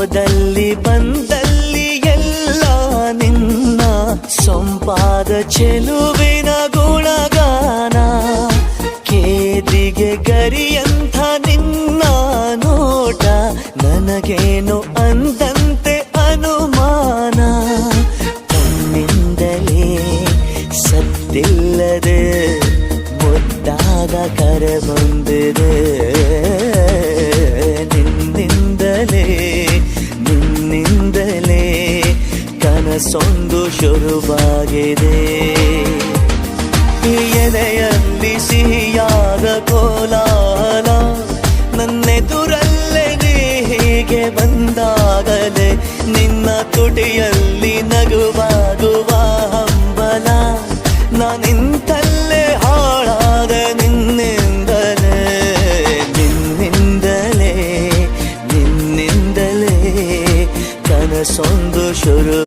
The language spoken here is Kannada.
ಹೋದಲ್ಲಿ ಬಂದಲ್ಲಿ ಎಲ್ಲ ನಿನ್ನ ಸೊಂಪಾದ ಚೆಲುವಿನ ಗುಣಗಾನ. ಕೇದಿಗೆ ಗರಿಯಂಥ ನಿನ್ನ ನೋಟ ನನಗೇನು ಅಂದಂತೆ ಅನುಮಾನ. ತನ್ನಿಂದಲೇ ಸತ್ತಿಲ್ಲದೆ ಮುದ್ದಾದ ಕರೆ ಬಂದಿದೆ. ನಿನ್ನಿಂದಲೇ ಕನಸೊಂದು ಶುರುವಾಗಿದೆ. ಎದೆಯಲ್ಲಿ ಸಿಹಿಯಾದ ಕೋಲಾಹಲ ನನ್ನೆದುರಲ್ಲೇ ನೀ ಹೀಗೆ ಬಂದಾಗಲೇ ನಿನ್ನ ತುಟಿಯಲ್ಲಿ ನಗುವಾಗುವ ಹಂಬಲ. ನಾನಿಂತಲ್ಲೇ ಹಾಳಾದ ನಿನ್ನಿಂದಲೇ ಕನಸೊಂದು ಶುರು.